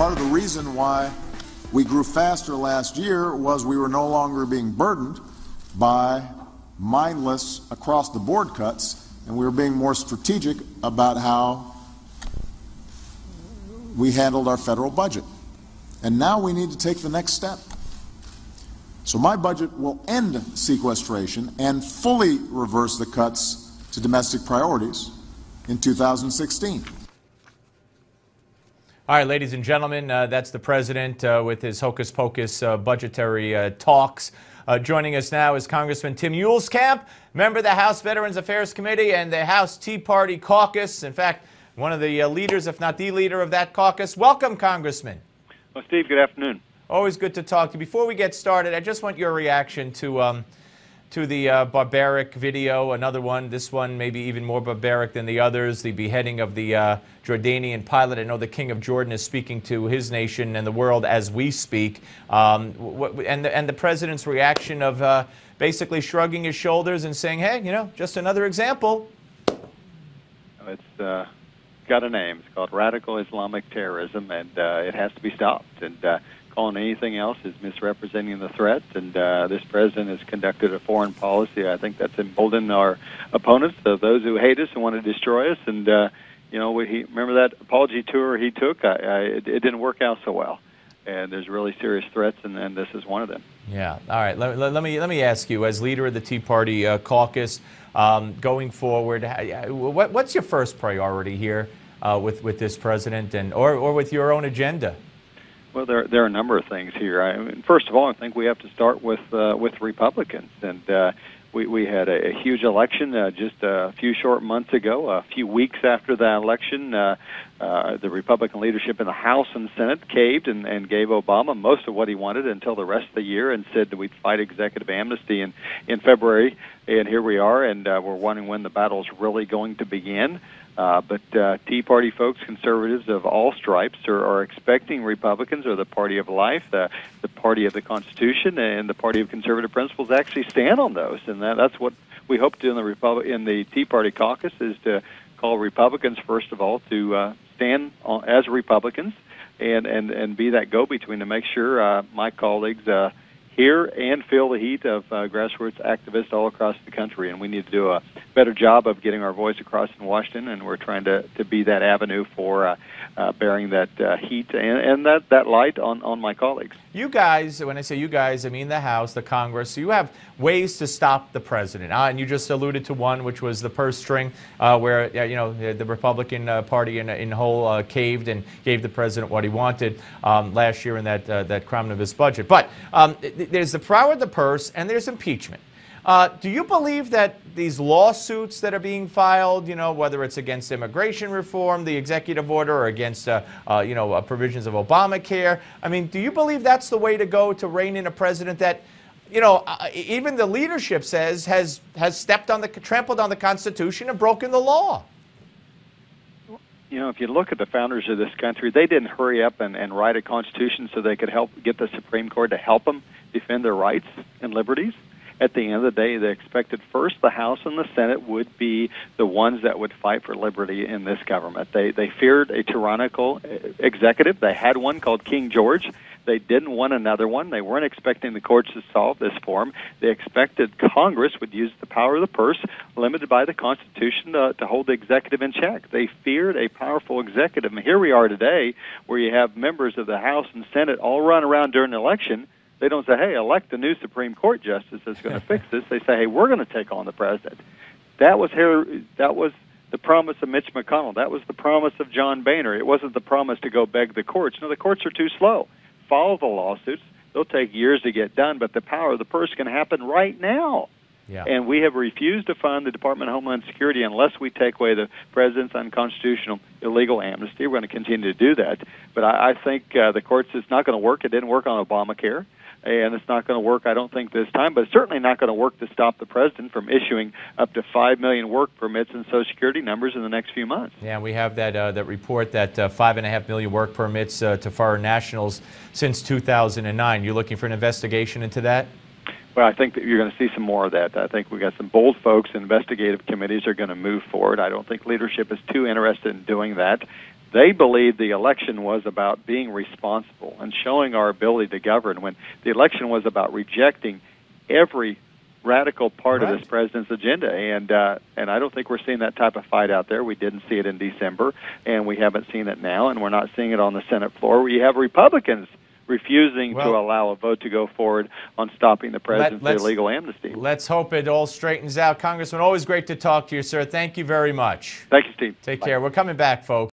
part of the reason why we grew faster last year was we were no longer being burdened by mindless across-the-board cuts, and we were being more strategic about how we handled our federal budget. And now we need to take the next step. So my budget will end sequestration and fully reverse the cuts to domestic priorities in 2016. All right, ladies and gentlemen, that's the president with his hocus-pocus budgetary talks. Joining us now is Congressman Tim Huelskamp, member of the House Veterans Affairs Committee and the House Tea Party Caucus. In fact, one of the leaders, if not the leader of that caucus. Welcome, Congressman. Well, Steve, good afternoon. Always good to talk to you. Before we get started, I just want your reaction to the barbaric video, another one, this one maybe even more barbaric than the others, the beheading of the Jordanian pilot. I know the King of Jordan is speaking to his nation and the world as we speak. And the president's reaction of basically shrugging his shoulders and saying, hey, you know, just another example. It's got a name. It's called radical Islamic terrorism, and it has to be stopped. And calling anything else is misrepresenting the threat. And this president has conducted a foreign policy. I think that's emboldened our opponents, those who hate us and want to destroy us. And you know, remember that apology tour he took? It didn't work out so well. And there's really serious threats, and this is one of them. Yeah. All right. Let me ask you, as leader of the Tea Party Caucus, going forward, what's your first priority here with this president, and or with your own agenda? Well, there are a number of things here. I mean, first of all, I think we have to start with Republicans, and we had a huge election just a few short months ago. A few weeks after that election, the Republican leadership in the House and Senate caved and gave Obama most of what he wanted until the rest of the year, and said that we'd fight executive amnesty in February. And here we are, and we're wondering when the battle's really going to begin. But Tea Party folks, conservatives of all stripes, are expecting Republicans, or the party of life, the party of the Constitution, and the party of conservative principles, actually stand on those. And that's what we hope to do in the Tea Party Caucus, is to call Republicans, first of all, to stand as Republicans and be that go-between to make sure my colleagues hear and feel the heat of grassroots activists all across the country. And we need to do a better job of getting our voice across in Washington, and we're trying to be that avenue for bearing that heat and that light on my colleagues. You guys, when I say you guys, I mean the House, the Congress, you have ways to stop the president. And you just alluded to one, which was the purse string, where you know, the Republican Party in whole caved and gave the president what he wanted last year in that omnibus budget. But there's the power of the purse, and there's impeachment. Do you believe that these lawsuits that are being filed, you know, whether it's against immigration reform, the executive order, or against, you know, provisions of Obamacare, I mean, do you believe that's the way to go to rein in a president that, you know, even the leadership says has trampled on the Constitution and broken the law? You know, if you look at the founders of this country, they didn't hurry up and write a constitution so they could help get the Supreme Court to help them defend their rights and liberties. At the end of the day, they expected first the House and the Senate would be the ones that would fight for liberty in this government. They feared a tyrannical executive. They had one called King George. They didn't want another one. They weren't expecting the courts to solve this for them. They expected Congress would use the power of the purse, limited by the Constitution, to hold the executive in check. They feared a powerful executive. And here we are today, where you have members of the House and Senate all run around during the election. They don't say, hey, elect a new Supreme Court justice that's going to fix this. They say, hey, we're going to take on the president. That was the promise of Mitch McConnell. That was the promise of John Boehner. It wasn't the promise to go beg the courts. No, the courts are too slow. Follow the lawsuits. They'll take years to get done, but the power of the purse can happen right now. Yeah. And we have refused to fund the Department of Homeland Security unless we take away the president's unconstitutional illegal amnesty. We're going to continue to do that. But I think the courts, it's not going to work. It didn't work on Obamacare. And it's not going to work, I don't think, this time, but it's certainly not going to work to stop the president from issuing up to 5 million work permits and Social Security numbers in the next few months. Yeah, we have that report that 5.5 million work permits to foreign nationals since 2009. You're looking for an investigation into that? Well, I think that you're going to see some more of that. I think we got some bold folks. Investigative committees are going to move forward. I don't think leadership is too interested in doing that. They believed the election was about being responsible and showing our ability to govern, when the election was about rejecting every radical part of this president's agenda. And I don't think we're seeing that type of fight out there. We didn't see it in December, and we haven't seen it now, and we're not seeing it on the Senate floor, where you have Republicans refusing to allow a vote to go forward on stopping the president's illegal amnesty. Let's hope it all straightens out. Congressman, always great to talk to you, sir. Thank you very much. Thank you, Steve. Take care. We're coming back, folks.